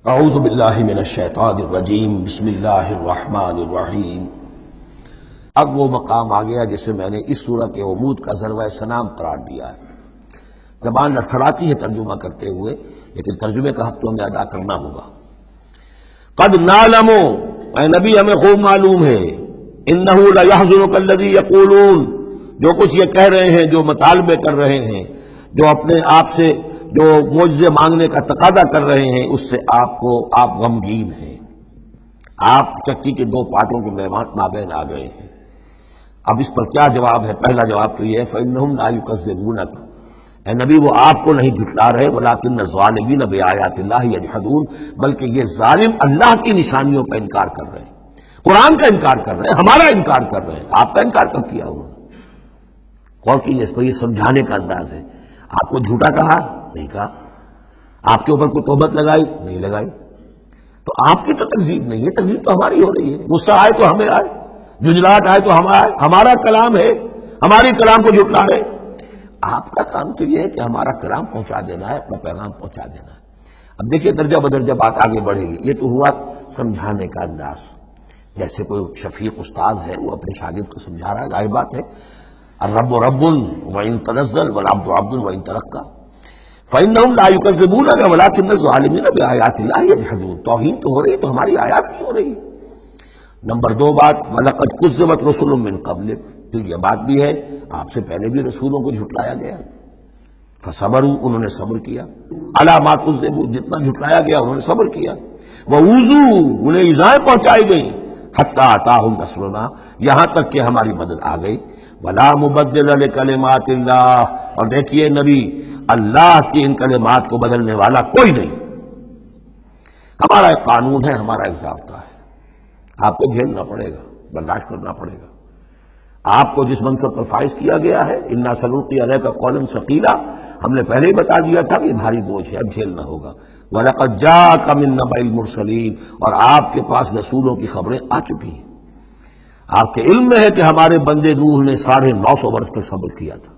اعوذ باللہ من الشیطان الرجیم، بسم اللہ الرحمن الرحیم۔ اب وہ مقام آ گیا جسے میں نے اس سورہ کے عمود کا ذروہ سنام قرار دیا ہے۔ زبان لڑکھڑاتی ہے ترجمہ کرتے ہوئے، لیکن ترجمے کا حق تو ہمیں ادا کرنا ہوگا۔ قد نعلم، اے نبی ہمیں خوب معلوم ہے، انہ لیحزنک الذی یقولون، جو کچھ یہ کہہ رہے ہیں، جو مطالبے کر رہے ہیں، جو اپنے آپ سے جو معجزے مانگنے کا تقاضا کر رہے ہیں، اس سے آپ غمگین ہیں، آپ چکی کے دو پارٹوں کے مابین آ گئے ہیں۔ اب اس پر کیا جواب ہے؟ پہلا جواب تو یہ ہے فإنہم لا یکذبونک، اے نبی وہ آپ کو نہیں جھٹلا رہے، ولکن الظالمین بآیات اللہ یجحدون، بلکہ یہ ظالم اللہ کی نشانیوں کا انکار کر رہے ہیں، قرآن کا انکار کر رہے ہیں، ہمارا انکار کر رہے ہیں۔ آپ کا انکار کب کیا انہوں نے؟ غور کیجیے، اس پر یہ سمجھانے کا انداز ہے۔ آپ کو جھوٹا کہا؟ نہیں کہا۔ آپ کے اوپر کوئی تہمت لگائی؟ نہیں لگائی۔ تو آپ کی تو تکذیب نہیں ہے، تکذیب تو ہماری ہو رہی ہے۔ غصہ آئے تو ہمیں آئے، جھنجھلاہٹ آئے تو ہمیں آئے، ہمارا کلام ہے، ہماری کلام کو جھٹلا رہے۔ آپ کا کام تو یہ ہے کہ ہمارا کلام پہنچا دینا ہے، اپنا پیغام پہنچا دینا ہے۔ اب دیکھیے درجہ بدرجہ بات آگے بڑھے گی۔ یہ تو ہوا سمجھانے کا انداز، جیسے کوئی شفیق استاذ ہے، وہ اپنے شاگرد کو سمجھا رہا ہے۔ ظاہر بات ہے، الرب رب وإن تنزل والعبد عبد وإن ترقى فإنهم لا يكذبونك ولكن الظالمين بآيات الله يجحدون۔ توہین تو ہو رہی تو ہماری آیات کی ہو رہی ہے۔ نمبر دو بات، وَلَقَدْ كُذِّبَتْ رُسُلٌ مِّن قَبْلِكَ، پھر یہ بات بھی ہے آپ سے پہلے بھی رسولوں کو جھٹلایا گیا، فصبروا، انہوں نے صبر کیا، عَلَىٰ مَا كُذِّبُوا، جتنا جھٹلایا گیا انہوں نے صبر کیا، وَأُوذُوا، انہیں ایذائیں پہنچائی گئیں، حَتَّىٰ أَتَاهُمْ نَصْرُنَا، یہاں تک کہ ہماری مدد آ گئی، وَلَا مُبَدِّلَ لِكَلِمَاتِ اللَّهِ، اور دیکھیے نبی، اللہ کی ان کلمات کو بدلنے والا کوئی نہیں۔ ہمارا ایک قانون ہے، ہمارا ایک ضابطہ ہے، آپ کو جھیلنا پڑے گا، برداشت کرنا پڑے گا۔ آپ کو جس منصب پر فائز کیا گیا ہے، اِنَّا سَنُلْقِي عَلَيْكَ قَوْلًا ثَقِيلًا، ہم نے پہلے ہی بتا دیا تھا کہ بھاری بوجھ ہے، اب جھیلنا ہوگا۔ وَلَقَدْ جَاءَكَ مِن نَّبَإِ الْمُرْسَلِينَ، اور آپ کے پاس رسولوں کی خبریں آ چکی ہیں۔ آپ کے علم میں ہے کہ ہمارے بندے نوح نے 950 برس تک صبر کیا تھا۔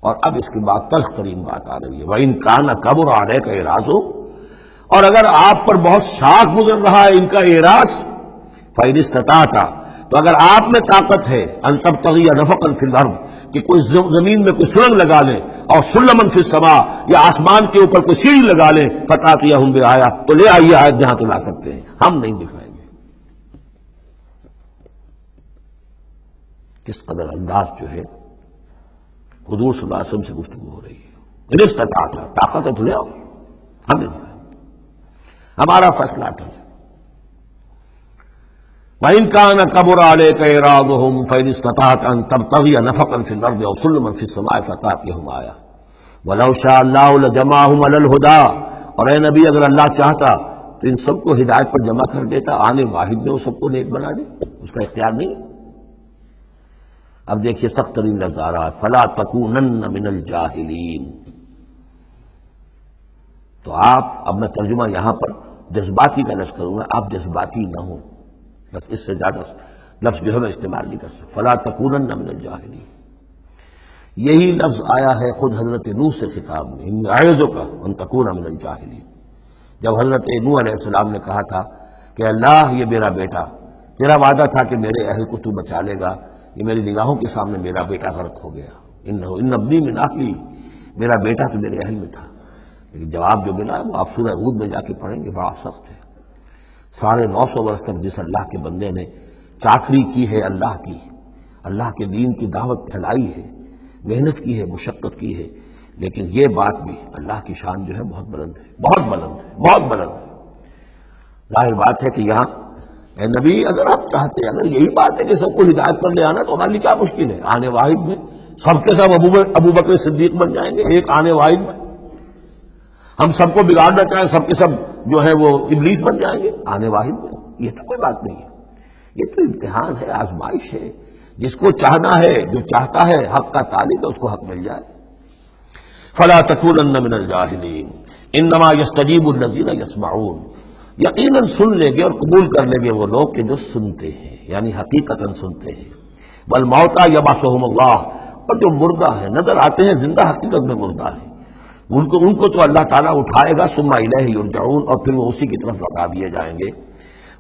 اور اب اس کے بعد تلخ ترین بات آ رہی ہے، وَإِن كَانَ كَبُرَ عَلَيْكَ إِعْرَاضُهُ، اور اگر آپ پر بہت شاق گزر رہا ہے ان کا اعراض، فَإِنِ اسْتَطَعْتَ، تو اگر آپ میں طاقت ہے، أَن تَبْتَغِيَ نَفَقًا فِي الْأَرْضِ، کہ کوئی زمین میں کوئی سرنگ لگا لیں، اور سلمًا فِي السَّمَاء، یا آسمان کے اوپر کوئی سیڑھی لگا لیں، فَتَأْتِيَهُم بِآیَةٍ، تو لے آئیے آیت جہاں سے لا سکتے ہیں، ہم نہیں دکھائیں گے۔ کس قدر انداز جو ہے حضور صلی اللہ علیہ وسلم سے گفتگو ہو رہی ہے۔ ان استطاعت، طاقت ہے تو لے آؤ، ہم نہیں دکھائیں، ہمارا فیصلہ اٹل ہے۔ وَإِن كَانَ كَبُرَ عَلَيْكَ إِعْرَاضُهُمْ فَإِنِ اسْتَطَعْتَ أَن تَبْتَغِيَ نَفَقًا فِي الْأَرْضِ أَوْ سُلَّمًا فِي السَّمَاءِ فَتَأْتِيَهُمْ آیَةٌ وَلَوْ شَاءَ اللَّهُ لَجَمَعَهُمْ عَلَى الْهُدَىٰ، اور اے نبی اگر اللہ چاہتا تو ان سب کو ہدایت پر جمع کر دیتا، آنے واحد میں وہ سب کو نیک بنا دے، اس کا اختیار نہیں۔ اب دیکھیے سخت ترین لفظ آ رہا ہے، فَلَا تَكُونَنَّ مِنَ الْجَاهِلِينَ۔ تو آپ، اب میں ترجمہ یہاں پر جذباتی کا لفظ کروں گا، آپ جذباتی نہ ہوں، بس اس سے زیادہ لفظ جو ہے میں استعمال نہیں کر سکتا۔ فَلَا تَكُونَنَّ مِنَ الْجَاهِلِينَ، یہی لفظ آیا ہے خود حضرت نوح سے خطاب میں، إِنِّي أَعِظُكَ أَن تَكُونَ مِنَ الْجَاهِلِينَ۔ جب حضرت نوح علیہ السلام نے کہا تھا کہ اللہ یہ میرا بیٹا، تیرا وعدہ تھا کہ میرے اہل کو تو بچا لے گا، یہ میری نگاہوں کے سامنے میرا بیٹا غرق ہو گیا، إِنَّ ابْنِي مِنْ أَهْلِي، میرا بیٹا تو میرے اہل میں تھا۔ لیکن جواب جو ملا وہ آپ سورہ ہود میں جا کے پڑھیں گے، بڑا سخت ہے۔ 950 برس تک جس اللہ کے بندے نے چاکری کی ہے اللہ کی، اللہ کے دین کی دعوت پھیلائی ہے، محنت کی ہے، مشقت کی ہے، لیکن یہ بات بھی اللہ کی شان جو ہے بہت بلند ہے، بہت بلند ہے، بہت بلند ہے۔ ظاہر بات ہے کہ یہاں اے نبی اگر آپ چاہتے ہیں، اگر یہی بات ہے کہ سب کو ہدایت پر لے آنا، تو ہمارے لیے کیا مشکل ہے؟ آنے واحد میں سب کے سب ابو بکر صدیق بن جائیں گے، ایک آنے واحد میں ہم سب کو بگاڑنا چاہیں، سب کے سب جو ہے وہ ابلیس بن جائیں گے آنے واحد میں۔ یہ تو کوئی بات نہیں ہے، یہ تو امتحان ہے، آزمائش ہے۔ جس کو چاہنا ہے، جو چاہتا ہے، حق کا طالب ہے، اس کو حق مل جائے۔ فَلَا تَكُونَنَّ مِنَ الْجَاهِلِينَ إِنَّمَا يَسْتَجِيبُ الَّذِينَ يَسْمَعُونَ، یقیناً سن لیں گے اور قبول کر لیں گے وہ لوگ کہ جو سنتے ہیں، یعنی حقیقتاً سنتے ہیں۔ وَالْمَوْتَىٰ يَبْعَثُهُمُ اللَّهُ، اور جو مردہ ہیں، نظر آتے ہیں زندہ، حقیقت میں مردہ ہیں۔ ان کو تو اللہ تعالیٰ اٹھائے گا، ثم الیہ یرجعون، اور پھر وہ اسی کی طرف لوٹا دیے جائیں گے۔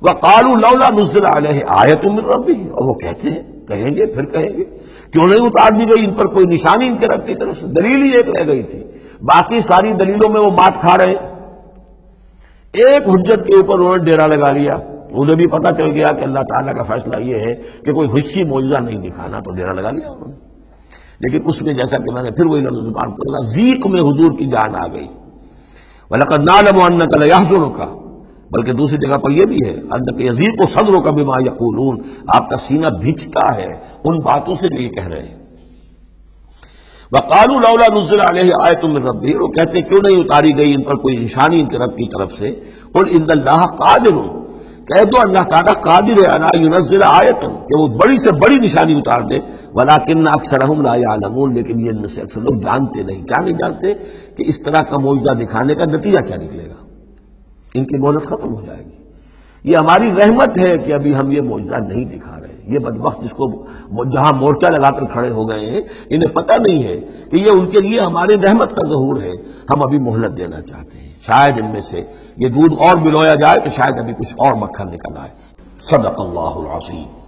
وقالوا لولا نزل علیہ آیۃ من ربہ، اور وہ کہتے ہیں، کہیں گے پھر کہیں گے کیوں نہیں اتار دی گئی ان پر کوئی نشانی ان کے رب کی طرف سے؟ دلیل ہی ایک رہ گئی تھی، باقی ساری دلیلوں میں وہ مات کھا رہے ہیں۔ ایک حجت کے اوپر انہوں نے ڈیرا لگا لیا، انہیں بھی پتہ چل گیا کہ اللہ تعالیٰ کا فیصلہ یہ ہے کہ کوئی حسی معجزہ نہیں دکھانا، تو ڈیرا لگا لیا انہوں نے۔ لیکن اس میں جیسا کہ میں نے پھر وہی لفظ زبان کو لگا، ذیق میں حضور کی جان آ گئی۔ وَلَقَدْ نَعْلَمُ أَنَّكَ لَيَحْزُنُكَ، بلکہ دوسری جگہ پر یہ بھی ہے اَنَّكَ يَضِيقُ صَدْرُكَ بِمَا يَقُولُونَ، آپ کا سینہ بھیجتا ہے ان باتوں سے جو یہ کہہ رہے ہیں۔ وَقَالُوا لَوْلَا نُزِّلَ عَلَيْهِ آیَةٌ مِّن رَبِّهِ، وہ کہتے ہیں کیوں نہیں اتاری گئی ان پر کوئی نشانی ان کے رب کی طرف سے۔ قُلْ إِنَّ اللَّهَ قَادِرٌ، کہہ دو اللہ تعالیٰ قادر ہے عَلَىٰ يُنَزِّلَ آیَةً، کہ وہ بڑی سے بڑی نشانی اتار دے، وَلَٰكِنَّ أَكْثَرَهُمْ لَا يَعْلَمُونَ، لیکن یہ ان میں سے اکثر لوگ جانتے نہیں۔ کیا نہیں جانتے؟ کہ اس طرح کا معجزہ دکھانے کا نتیجہ کیا نکلے گا، ان کی مہلت ختم ہو جائے گی۔ یہ ہماری رحمت ہے کہ ابھی ہم یہ معجزہ نہیں دکھا رہے۔ یہ بدبخت جس کو جہاں مورچہ لگا کر کھڑے ہو گئے ہیں، انہیں پتہ نہیں ہے کہ یہ ان کے لیے ہماری رحمت کا ظہور ہے، ہم ابھی مہلت دینا چاہتے ہیں، شاید ان میں سے یہ دودھ اور بلویا جائے کہ شاید ابھی کچھ اور مکھن نکل آئے۔ صدق اللہ العظیم۔